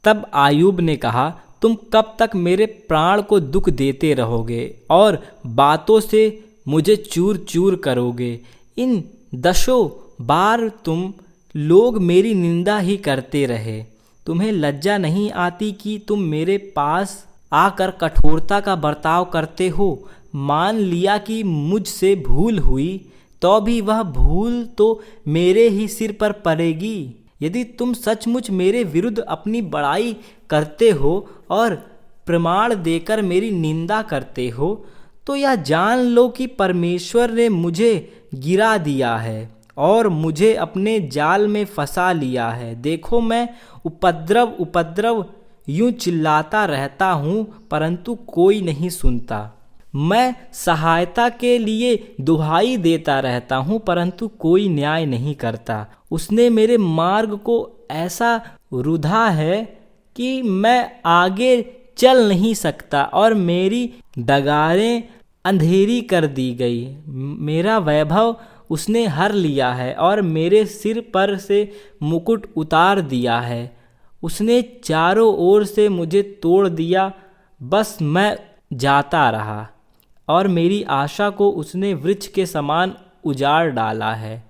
तब आयूब ने कहा, तुम कब तक मेरे प्राण को दुख देते रहोगे और बातों से मुझे चूर चूर करोगे। इन 10 बार तुम लोग मेरी निंदा ही करते रहे। तुम्हें लज्जा नहीं आती कि तुम मेरे पास आकर कठोरता का बर्ताव करते हो। मान लिया कि मुझसे भूल हुई, तो भी वह भूल तो मेरे ही सिर पर पड़ेगी। यदि तुम सचमुच मेरे विरुद्ध अपनी बड़ाई करते हो और प्रमाण देकर मेरी निंदा करते हो, तो यह जान लो कि परमेश्वर ने मुझे गिरा दिया है और मुझे अपने जाल में फंसा लिया है। देखो, मैं उपद्रव उपद्रव यूं चिल्लाता रहता हूँ, परंतु कोई नहीं सुनता। मैं सहायता के लिए दुहाई देता रहता हूँ, परंतु कोई न्याय नहीं करता। उसने मेरे मार्ग को ऐसा रुधा है कि मैं आगे चल नहीं सकता और मेरी डगारें अंधेरी कर दी गई। मेरा वैभव उसने हर लिया है और मेरे सिर पर से मुकुट उतार दिया है। उसने चारों ओर से मुझे तोड़ दिया, बस मैं जाता रहा और मेरी आशा को उसने वृक्ष के समान उजाड़ डाला है।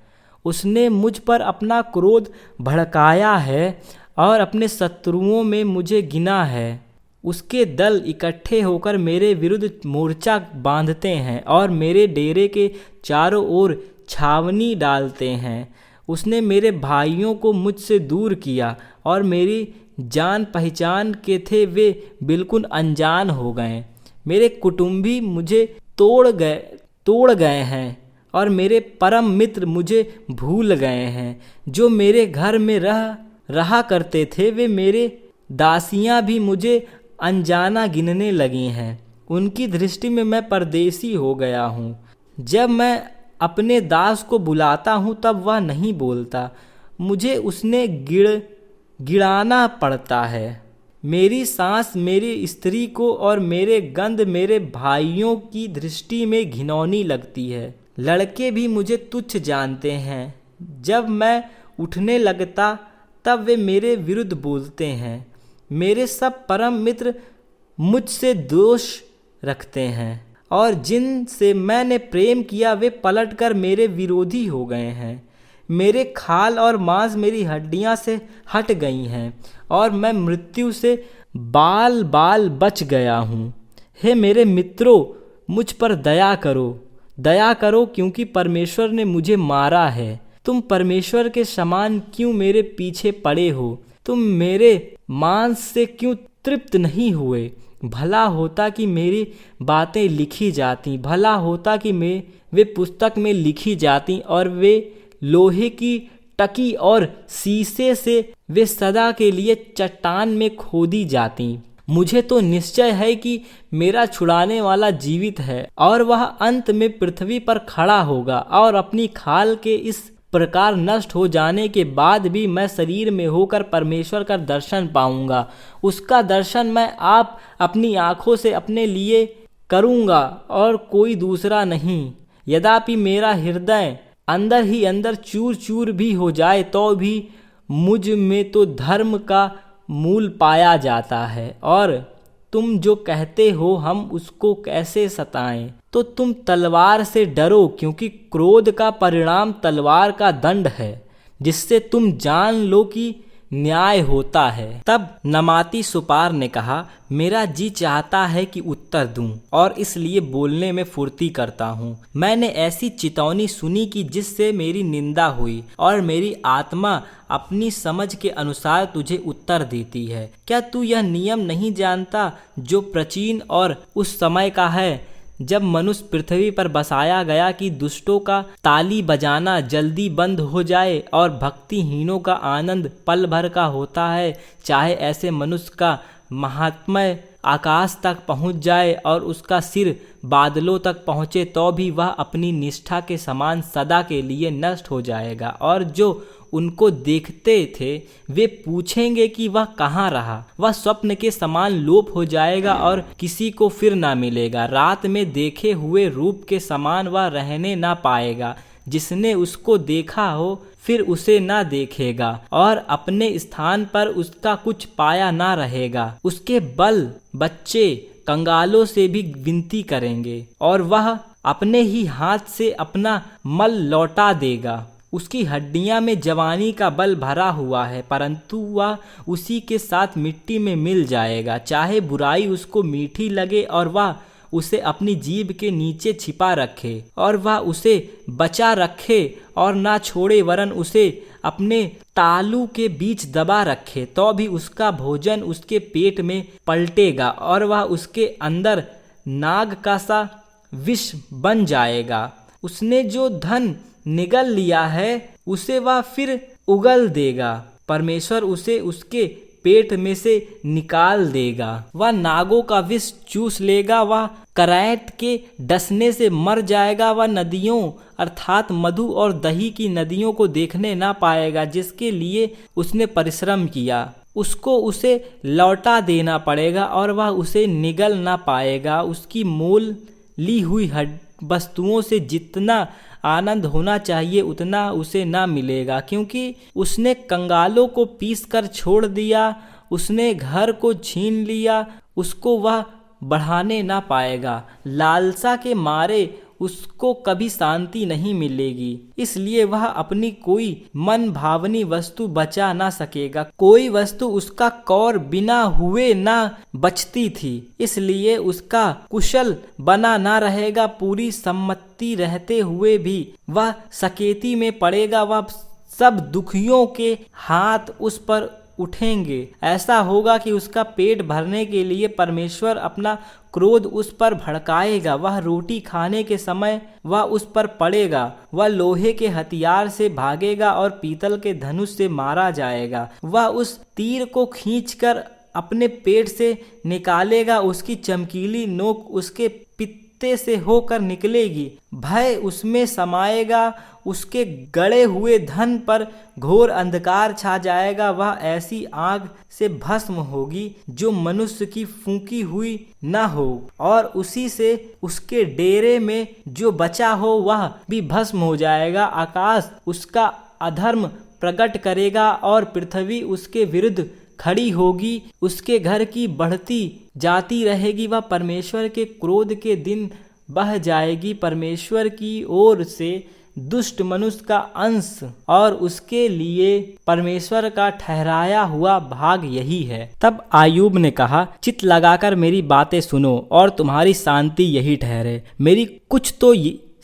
उसने मुझ पर अपना क्रोध भड़काया है और अपने शत्रुओं में मुझे गिना है। उसके दल इकट्ठे होकर मेरे विरुद्ध मोर्चा बांधते हैं और मेरे डेरे के चारों ओर छावनी डालते हैं। उसने मेरे भाइयों को मुझसे दूर किया और मेरी जान पहचान के थे वे बिल्कुल अनजान हो गए। मेरे कुटुंबी मुझे तोड़ गए हैं और मेरे परम मित्र मुझे भूल गए हैं। जो मेरे घर में रहा करते थे, वे मेरे दासियां भी मुझे अनजाना गिनने लगी हैं। उनकी दृष्टि में मैं परदेसी हो गया हूँ। जब मैं अपने दास को बुलाता हूँ तब वह नहीं बोलता। मुझे उसने गिड़ाना पड़ता है। मेरी सांस मेरी स्त्री को और मेरे गंध मेरे भाइयों की दृष्टि में घिनौनी लगती है। लड़के भी मुझे तुच्छ जानते हैं। जब मैं उठने लगता तब वे मेरे विरुद्ध बोलते हैं। मेरे सब परम मित्र मुझसे दोष रखते हैं और जिनसे मैंने प्रेम किया वे पलटकर मेरे विरोधी हो गए हैं। मेरे खाल और मांस मेरी हड्डियां से हट गई हैं और मैं मृत्यु से बाल बाल बच गया हूँ। हे मेरे मित्रों, मुझ पर दया करो क्योंकि परमेश्वर ने मुझे मारा है। तुम परमेश्वर के समान क्यों मेरे पीछे पड़े हो? तुम मेरे मांस से क्यों तृप्त नहीं हुए? भला होता कि मेरी बातें लिखी जाती, भला होता कि वे पुस्तक में लिखी जाती और वे लोहे की टकी और शीशे से वे सदा के लिए चट्टान में खोदी जाती। मुझे तो निश्चय है कि मेरा छुड़ाने वाला जीवित है और वह अंत में पृथ्वी पर खड़ा होगा और अपनी खाल के इस प्रकार नष्ट हो जाने के बाद भी मैं शरीर में होकर परमेश्वर का दर्शन पाऊंगा। उसका दर्शन मैं अपनी आंखों से अपने लिए करूंगा और कोई दूसरा नहीं। यद्यपि मेरा हृदय अंदर ही अंदर चूर चूर भी हो जाए, तो भी मुझ में तो धर्म का मूल पाया जाता है। और तुम जो कहते हो हम उसको कैसे सताएं, तो तुम तलवार से डरो, क्योंकि क्रोध का परिणाम तलवार का दंड है, जिससे तुम जान लो कि न्याय होता है। तब नमाती सुपार ने कहा, मेरा जी चाहता है कि उत्तर दूं और इसलिए बोलने में फुर्ती करता हूँ। मैंने ऐसी चितौनी सुनी कि जिससे मेरी निंदा हुई और मेरी आत्मा अपनी समझ के अनुसार तुझे उत्तर देती है। क्या तू यह नियम नहीं जानता जो प्राचीन और उस समय का है जब मनुष्य पृथ्वी पर बसाया गया, कि दुष्टों का ताली बजाना जल्दी बंद हो जाए और भक्तिहीनों का आनंद पल भर का होता है। चाहे ऐसे मनुष्य का महात्म्य आकाश तक पहुंच जाए और उसका सिर बादलों तक पहुंचे, तो भी वह अपनी निष्ठा के समान सदा के लिए नष्ट हो जाएगा। और जो उनको देखते थे वे पूछेंगे कि वह कहाँ रहा। वह स्वप्न के समान लोप हो जाएगा और किसी को फिर ना मिलेगा। रात में देखे हुए रूप के समान वह रहने ना पाएगा। जिसने उसको देखा हो फिर उसे ना देखेगा और अपने स्थान पर उसका कुछ पाया ना रहेगा। उसके बल बच्चे कंगालों से भी विनती करेंगे और वह अपने ही हाथ से अपना मल लौटा देगा। उसकी हड्डियां में जवानी का बल भरा हुआ है, परंतु वह उसी के साथ मिट्टी में मिल जाएगा। चाहे बुराई उसको मीठी लगे और वह उसे अपनी जीभ के नीचे छिपा रखे और वह उसे बचा रखे और ना छोड़े, वरन उसे अपने तालू के बीच दबा रखे, तो भी उसका भोजन उसके पेट में पलटेगा और वह उसके अंदर नाग का सा विष बन जाएगा। उसने जो धन निगल लिया है उसे वह फिर उगल देगा। परमेश्वर उसे उसके पेट में से निकाल देगा। वह नागों का विष चूस लेगा, वह करैंट के डसने से मर जाएगा। वह नदियों अर्थात मधु और दही की नदियों को देखने ना पाएगा जिसके लिए उसने परिश्रम किया। उसको उसे लौटा देना पड़ेगा और वह उसे निगल ना पाएगा। उसकी मोल ली हुई वस्तुओं से जितना आनंद होना चाहिए उतना उसे ना मिलेगा, क्योंकि उसने कंगालों को पीस कर छोड़ दिया, उसने घर को छीन लिया, उसको वह बढ़ाने ना पाएगा। लालसा के मारे उसको कभी शांति नहीं मिलेगी, इसलिए वह अपनी कोई मन भावनी वस्तु बचा ना सकेगा। कोई वस्तु उसका कौर बिना हुए ना बचती थी, इसलिए उसका कुशल बना ना रहेगा। पूरी सम्मति रहते हुए भी वह सकेती में पड़ेगा। वह सब दुखियों के हाथ उस पर उठेंगे। ऐसा होगा कि उसका पेट भरने के लिए परमेश्वर अपना क्रोध उस पर भड़काएगा। वह रोटी खाने के समय वह उस पर पड़ेगा। वह लोहे के हथियार से भागेगा और पीतल के धनुष से मारा जाएगा। वह उस तीर को खींचकर अपने पेट से निकालेगा, उसकी चमकीली नोक उसके पित्ते से होकर निकलेगी। भय उसमें समाएगा, उसके गड़े हुए धन पर घोर अंधकार छा जाएगा। वह ऐसी आग से भस्म होगी जो मनुष्य की फूंकी हुई न हो, और उसी से उसके डेरे में जो बचा हो वह भी भस्म हो जाएगा। आकाश उसका अधर्म प्रकट करेगा और पृथ्वी उसके विरुद्ध खड़ी होगी। उसके घर की बढ़ती जाती रहेगी। वह परमेश्वर के क्रोध के दिन बह जाएगी। परमेश्वर की ओर से दुष्ट मनुष्य का अंश और उसके लिए परमेश्वर का ठहराया हुआ भाग यही है। तब आयूब ने कहा, चित्त लगाकर मेरी बातें सुनो और तुम्हारी शांति यही ठहरे। मेरी कुछ तो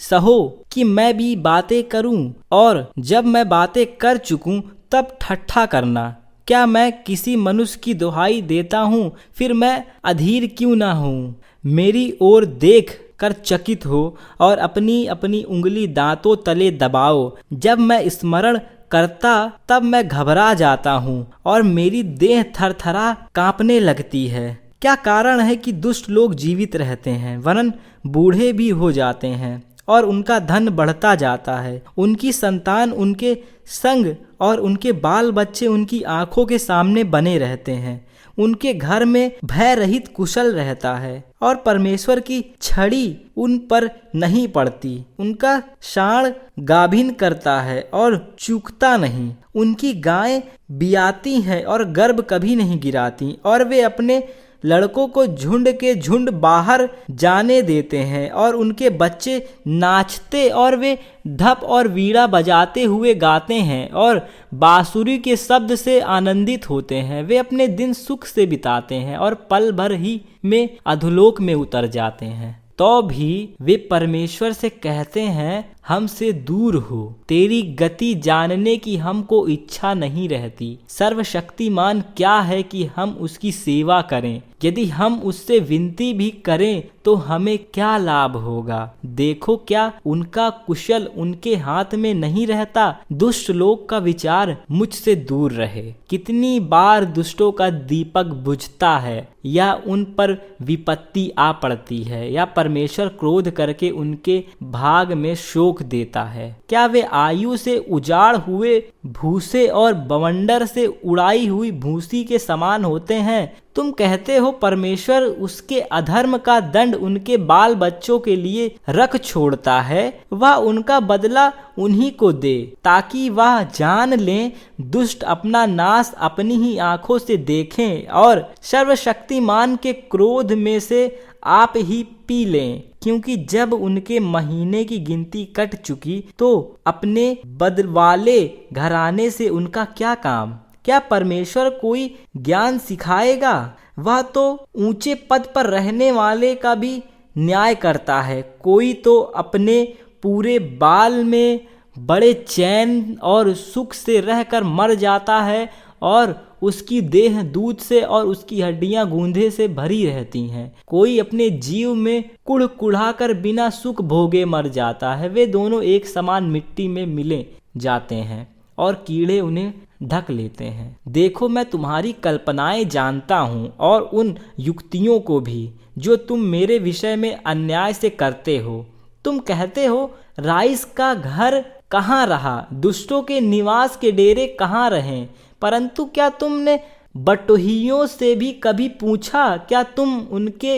सहो कि मैं भी बातें करूं, और जब मैं बातें कर चुकूं तब ठट्ठा करना। क्या मैं किसी मनुष्य की दुहाई देता हूँ, फिर मैं अधीर क्यों ना हूँ। मेरी ओर देख कर चकित हो और अपनी अपनी उंगली दांतों तले दबाओ। जब मैं स्मरण करता तब मैं घबरा जाता हूँ और मेरी देह थरथरा कांपने लगती है। क्या कारण है कि दुष्ट लोग जीवित रहते हैं, वरन बूढ़े भी हो जाते हैं, और उनका धन बढ़ता जाता है। उनकी संतान उनके संग और उनके बाल बच्चे उनकी आंखों के सामने बने रहते हैं। उनके घर में भय रहित कुशल रहता है और परमेश्वर की छड़ी उन पर नहीं पड़ती। उनका शाण गाभिन करता है और चूकता नहीं। उनकी गायें बियाती हैं और गर्भ कभी नहीं गिराती, और वे अपने लड़कों को झुंड के झुंड बाहर जाने देते हैं, और उनके बच्चे नाचते और वे धप और वीणा बजाते हुए गाते हैं और बांसुरी के शब्द से आनंदित होते हैं। वे अपने दिन सुख से बिताते हैं और पल भर ही में अधोलोक में उतर जाते हैं। तो भी वे परमेश्वर से कहते हैं, हमसे दूर हो, तेरी गति जानने की हमको इच्छा नहीं रहती। सर्वशक्तिमान क्या है कि हम उसकी सेवा करें। यदि हम उससे विनती भी करें तो हमें क्या लाभ होगा। देखो, क्या उनका कुशल उनके हाथ में नहीं रहता। दुष्ट लोग का विचार मुझसे दूर रहे। कितनी बार दुष्टों का दीपक बुझता है या उन पर विपत्ति आ पड़ती है, या परमेश्वर क्रोध करके उनके भाग में शोक देता है। क्या वे आयु से उजाड़ हुए भूसे और बवंडर से उड़ाई हुई भूसी के समान होते हैं। तुम कहते हो परमेश्वर उसके अधर्म का दंड उनके बाल बच्चों के लिए रख छोड़ता है, वह उनका बदला उन्हीं को दे, ताकि वह जान लें दुष्ट अपना नाश अपनी ही आंखों से देखें और सर्वशक्तिमान के क्रोध में से आप ही पी लें। क्योंकि जब उनके महीने की गिनती कट चुकी तो अपने बदवाले घराने से उनका क्या काम? क्या परमेश्वर कोई ज्ञान सिखाएगा? वह तो ऊंचे पद पर रहने वाले का भी न्याय करता है। कोई तो अपने पूरे बाल में बड़े चैन और सुख से रहकर मर जाता है और उसकी देह दूध से और उसकी हड्डियां गूंधे से भरी रहती हैं। कोई अपने जीव में कुढ़ कुढ़ाकर बिना सुख भोगे मर जाता है। वे दोनों एक समान मिट्टी में मिले जाते हैं और कीड़े उन्हें ढक लेते हैं। देखो, मैं तुम्हारी कल्पनाएं जानता हूँ और उन युक्तियों को भी जो तुम मेरे विषय में अन्याय से करते हो। तुम कहते हो राइस का घर कहाँ रहा, दुष्टों के निवास के डेरे कहाँ रहे। परंतु क्या तुमने बटोहियों से भी कभी पूछा? क्या तुम उनके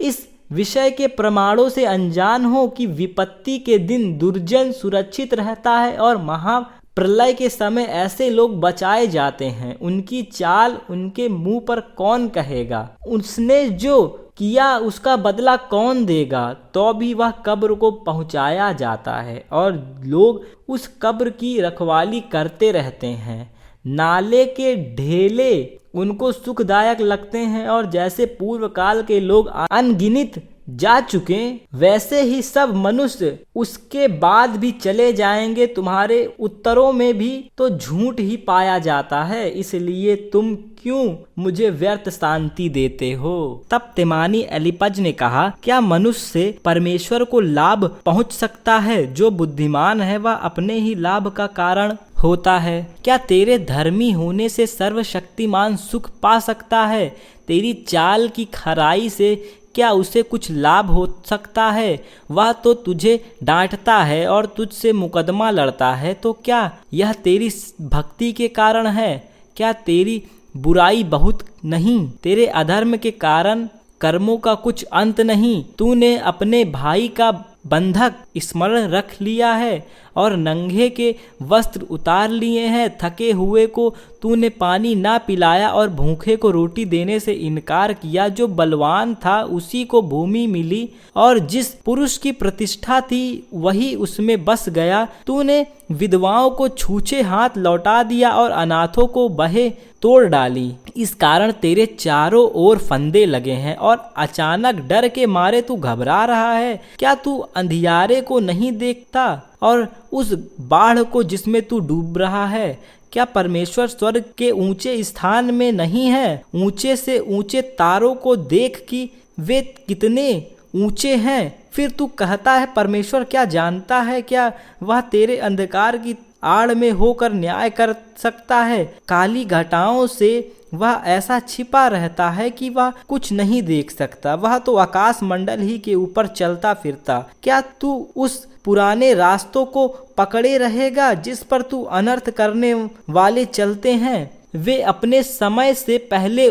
इस विषय के प्रमाणों से अनजान हो कि विपत्ति के दिन दुर्जन सुरक्षित रहता है और महाप्रलय के समय ऐसे लोग बचाए जाते हैं? उनकी चाल उनके मुंह पर कौन कहेगा? उसने जो किया उसका बदला कौन देगा? तो भी वह कब्र को पहुंचाया जाता है और लोग उस कब्र की रखवाली करते रहते हैं। नाले के ढेले उनको सुखदायक लगते हैं और जैसे पूर्व काल के लोग अनगिनत जा चुके वैसे ही सब मनुष्य उसके बाद भी चले जाएंगे। तुम्हारे उत्तरों में भी तो झूठ ही पाया जाता है, इसलिए तुम क्यों मुझे व्यर्थ शांति देते हो? तब तेमानी एलिपज ने कहा, क्या मनुष्य से परमेश्वर को लाभ पहुंच सकता है? जो बुद्धिमान है वह अपने ही लाभ का कारण होता है। क्या तेरे धर्मी होने से सर्वशक्तिमान सुख पा सकता है? तेरी चाल की खराई से क्या उसे कुछ लाभ हो सकता है? वह तो तुझे डांटता है और तुझसे मुकदमा लड़ता है। तो क्या यह तेरी भक्ति के कारण है? क्या तेरी बुराई बहुत नहीं? तेरे अधर्म के कारण कर्मों का कुछ अंत नहीं? तूने अपने भाई का बंधक स्मरण रख लिया है और नंगे के वस्त्र उतार लिए हैं। थके हुए को तूने पानी ना पिलाया और भूखे को रोटी देने से इनकार किया। जो बलवान था उसी को भूमि मिली और जिस पुरुष की प्रतिष्ठा थी वही उसमें बस गया। तूने विधवाओं को छूछे हाथ लौटा दिया और अनाथों को बहे तोड़ डाली। इस कारण तेरे चारों ओर फंदे लगे हैं और अचानक डर के मारे तू घबरा रहा है। क्या तू अंधियारे को नहीं देखता और उस बाढ़ को जिसमें तू डूब रहा है? क्या परमेश्वर स्वर्ग के ऊंचे स्थान में नहीं है? ऊंचे से ऊंचे तारों को देख कि वे कितने ऊंचे हैं। फिर तू कहता है परमेश्वर क्या जानता है? क्या वह तेरे अंधकार की आड़ में होकर न्याय कर सकता है? काली घटाओं से वह ऐसा छिपा रहता है कि वह कुछ नहीं देख सकता। वह तो आकाश मंडल ही के ऊपर चलता फिरता। क्या तू उस पुराने रास्तों को पकड़े रहेगा जिस पर तू अनर्थ करने वाले चलते हैं? वे अपने समय से पहले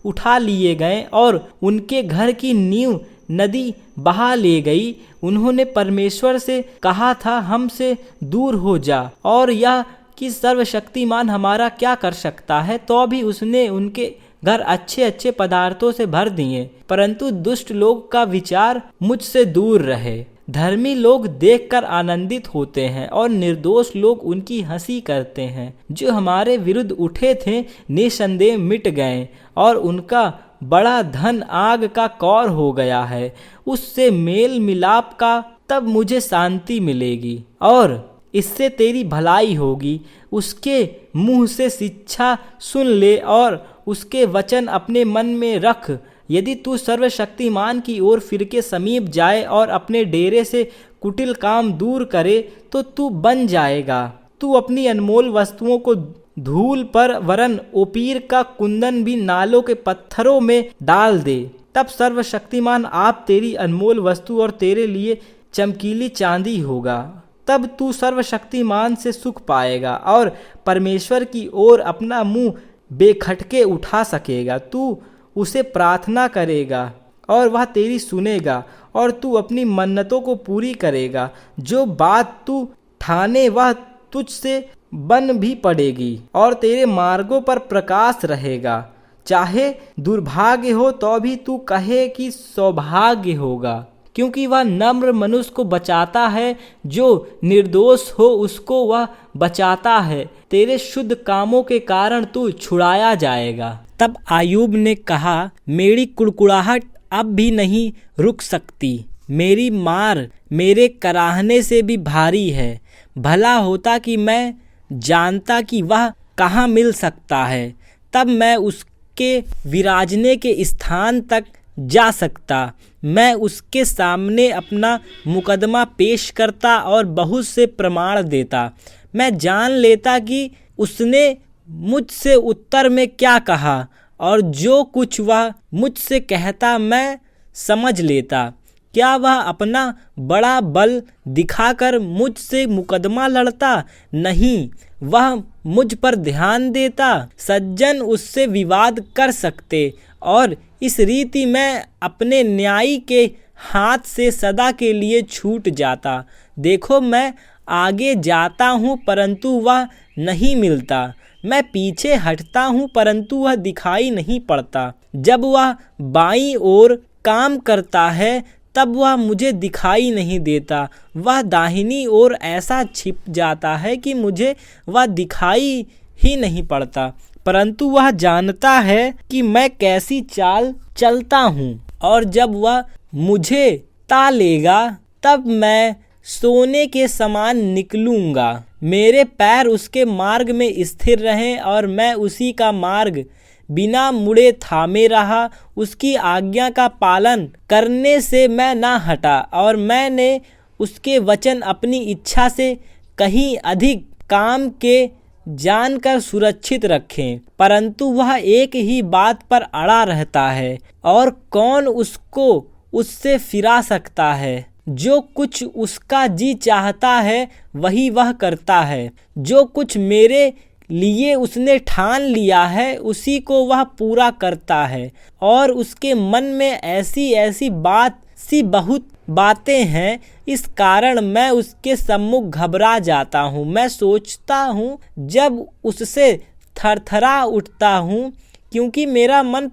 उठा लिए गए और उनके घर की नींव नदी बहा ले गई। उन्होंने परमेश्वर से कहा था हमसे दूर हो जा, और यह कि सर्वशक्तिमान हमारा क्या कर सकता है? तो भी उसने उनके घर अच्छे अच्छे पदार्थों से भर दिए। परंतु दुष्ट लोग का विचार मुझसे दूर रहे। धर्मी लोग देखकर आनंदित होते हैं और निर्दोष लोग उनकी हंसी करते हैं। जो हमारे विरुद्ध उठे थे निसंदेह मिट गए और उनका बड़ा धन आग का कौर हो गया है। उससे मेल मिलाप का तब मुझे शांति मिलेगी और इससे तेरी भलाई होगी। उसके मुंह से शिक्षा सुन ले और उसके वचन अपने मन में रख। यदि तू सर्वशक्तिमान की ओर फिर के समीप जाए और अपने डेरे से कुटिल काम दूर करे तो तू बन जाएगा। तू अपनी अनमोल वस्तुओं को धूल पर वरन ओपीर का कुंदन भी नालों के पत्थरों में डाल दे। तब सर्वशक्तिमान आप तेरी अनमोल वस्तु और तेरे लिए चमकीली चांदी होगा। तब तू सर्वशक्तिमान से सुख पाएगा और परमेश्वर की ओर अपना मुंह बेखटके उठा सकेगा। तू उसे प्रार्थना करेगा और वह तेरी सुनेगा और तू अपनी मन्नतों को पूरी करेगा। जो बात तू ठाने वह तुझसे बन भी पड़ेगी और तेरे मार्गों पर प्रकाश रहेगा। चाहे दुर्भाग्य हो तो भी तू कहे कि सौभाग्य होगा, क्योंकि वह नम्र मनुष्य को बचाता है, जो निर्दोष हो उसको वह बचाता है। तेरे शुद्ध कामों के कारण तू छुड़ाया जाएगा। तब आयूब ने कहा, मेरी कुड़कुड़ाहट अब भी नहीं रुक सकती, मेरी मार मेरे कराहने से भी भारी है। भला होता कि मैं जानता कि वह कहाँ मिल सकता है, तब मैं उसके विराजने के स्थान तक जा सकता। मैं उसके सामने अपना मुकदमा पेश करता और बहुत से प्रमाण देता। मैं जान लेता कि उसने मुझसे उत्तर में क्या कहा, और जो कुछ वह मुझसे कहता मैं समझ लेता। क्या वह अपना बड़ा बल दिखाकर मुझसे मुकदमा लड़ता? नहीं, वह मुझ पर ध्यान देता। सज्जन उससे विवाद कर सकते और इस रीति मैं अपने न्यायी के हाथ से सदा के लिए छूट जाता। देखो, मैं आगे जाता हूँ परंतु वह नहीं मिलता, मैं पीछे हटता हूँ परंतु वह दिखाई नहीं पड़ता। जब वह बाईं ओर काम करता है तब वह मुझे दिखाई नहीं देता। वह दाहिनी ओर ऐसा छिप जाता है कि मुझे वह दिखाई ही नहीं पड़ता। परंतु वह जानता है कि मैं कैसी चाल चलता हूँ, और जब वह मुझे ता लेगा तब मैं सोने के समान निकलूँगा। मेरे पैर उसके मार्ग में स्थिर रहें और मैं उसी का मार्ग बिना मुड़े थामे रहा। उसकी आज्ञा का पालन करने से मैं ना हटा, और मैंने उसके वचन अपनी इच्छा से कहीं अधिक काम के जानकर सुरक्षित रखें। परंतु वह एक ही बात पर अड़ा रहता है, और कौन उसको उससे फिरा सकता है? जो कुछ उसका जी चाहता है वही वह करता है। जो कुछ मेरे लिए उसने ठान लिया है उसी को वह पूरा करता है। और उसके मन में ऐसी ऐसी बहुत बातें हैं, इस कारण मैं उसके सम्मुख घबरा जाता हूँ। मैं सोचता हूँ जब उससे थरथरा उठता हूँ, क्योंकि मेरा मन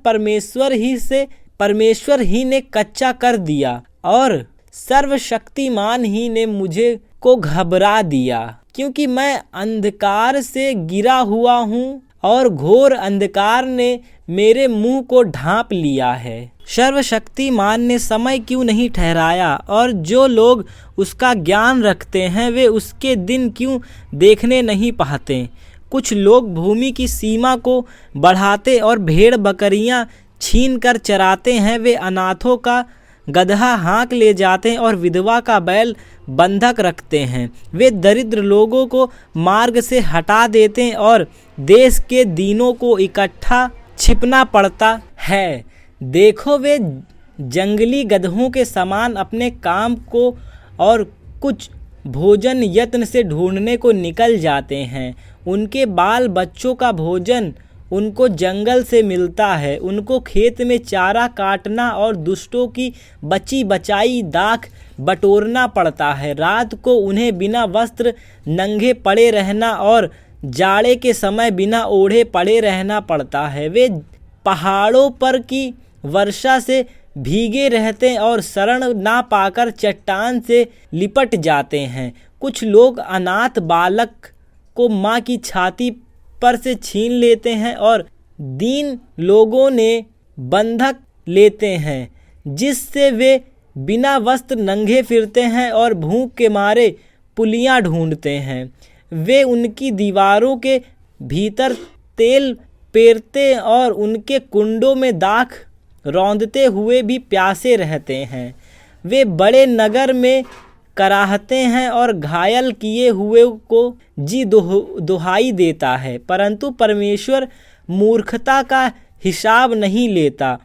परमेश्वर ही ने कच्चा कर दिया और सर्वशक्तिमान ही ने मुझे को घबरा दिया। क्योंकि मैं अंधकार से गिरा हुआ हूँ और घोर अंधकार ने मेरे मुंह को ढांप लिया है। सर्वशक्तिमान ने समय क्यों नहीं ठहराया, और जो लोग उसका ज्ञान रखते हैं वे उसके दिन क्यों देखने नहीं पाते। कुछ लोग भूमि की सीमा को बढ़ाते और भेड़ बकरियां छीन कर चराते हैं। वे अनाथों का गदहा हाँक ले जाते हैं और विधवा का बैल बंधक रखते हैं। वे दरिद्र लोगों को मार्ग से हटा देते हैं और देश के दीनों को इकट्ठा छिपना पड़ता है। देखो, वे जंगली गधों के समान अपने काम को और कुछ भोजन यत्न से ढूंढने को निकल जाते हैं। उनके बाल बच्चों का भोजन उनको जंगल से मिलता है। उनको खेत में चारा काटना और दुष्टों की बची बचाई दाख बटोरना पड़ता है। रात को उन्हें बिना वस्त्र नंगे पड़े रहना और जाड़े के समय बिना ओढ़े पड़े रहना पड़ता है। वे पहाड़ों पर की वर्षा से भीगे रहते हैं और शरण ना पाकर चट्टान से लिपट जाते हैं। कुछ लोग अनाथ बालक को माँ की छाती पर से छीन लेते हैं और दीन लोगों ने बंधक लेते हैं, जिससे वे बिना वस्त्र नंगे फिरते हैं और भूख के मारे पुलियां ढूंढते हैं। वे उनकी दीवारों के भीतर तेल पेरते और उनके कुंडों में दाख रौंदते हुए भी प्यासे रहते हैं। वे बड़े नगर में कराहते हैं और घायल किए हुए को जी दुहाई देता है, परंतु परमेश्वर मूर्खता का हिसाब नहीं लेता।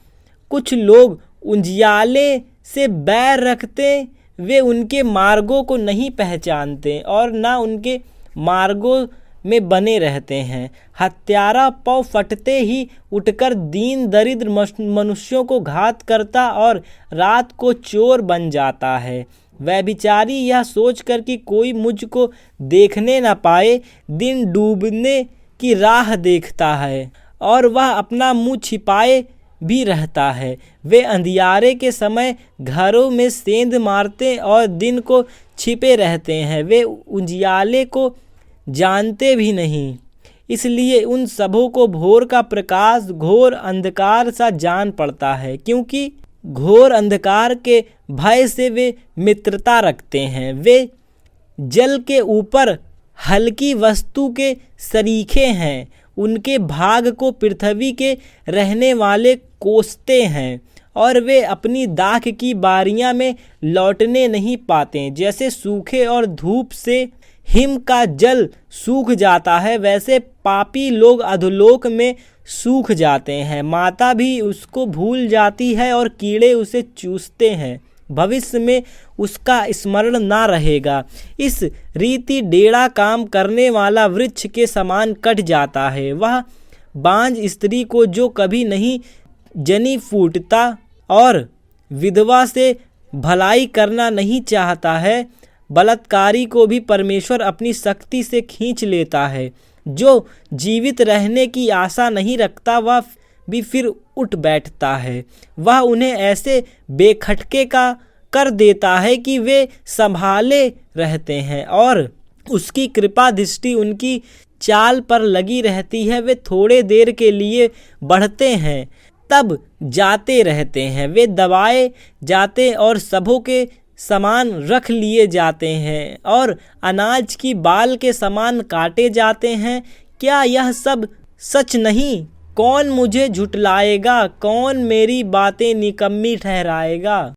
कुछ लोग उजियाले से बैर रखते, वे उनके मार्गों को नहीं पहचानते और ना उनके मार्गों में बने रहते हैं। हत्यारा पौ फटते ही उठकर दीन दरिद्र मनुष्यों को घात करता और रात को चोर बन जाता है। व्यभिचारी यह सोचकर कि कोई मुझको देखने न पाए दिन डूबने की राह देखता है और वह अपना मुंह छिपाए भी रहता है। वे अंधियारे के समय घरों में सेंध मारते और दिन को छिपे रहते हैं। वे उजियाले को जानते भी नहीं, इसलिए उन सबों को भोर का प्रकाश घोर अंधकार सा जान पड़ता है, क्योंकि घोर अंधकार के भय से वे मित्रता रखते हैं। वे जल के ऊपर हल्की वस्तु के सरीखे हैं। उनके भाग को पृथ्वी के रहने वाले कोसते हैं और वे अपनी दाख की बारियां में लौटने नहीं पाते। जैसे सूखे और धूप से हिम का जल सूख जाता है, वैसे पापी लोग अधोलोक में सूख जाते हैं। माता भी उसको भूल जाती है और कीड़े उसे चूसते हैं। भविष्य में उसका स्मरण ना रहेगा। इस रीति डेढ़ा काम करने वाला वृक्ष के समान कट जाता है। वह बांझ स्त्री को जो कभी नहीं जनी फूटता और विधवा से भलाई करना नहीं चाहता है, बलात्कारी को भी परमेश्वर अपनी शक्ति से खींच लेता है। जो जीवित रहने की आशा नहीं रखता वह भी फिर उठ बैठता है। वह उन्हें ऐसे बेखटके का कर देता है कि वे संभाले रहते हैं और उसकी कृपा दृष्टि उनकी चाल पर लगी रहती है। वे थोड़े देर के लिए बढ़ते हैं, तब जाते रहते हैं। वे दबाए जाते और सबों के समान रख लिए जाते हैं और अनाज की बाल के समान काटे जाते हैं। क्या यह सब सच नहीं? कौन मुझे झुटलाएगा? कौन मेरी बातें निकम्मी ठहराएगा?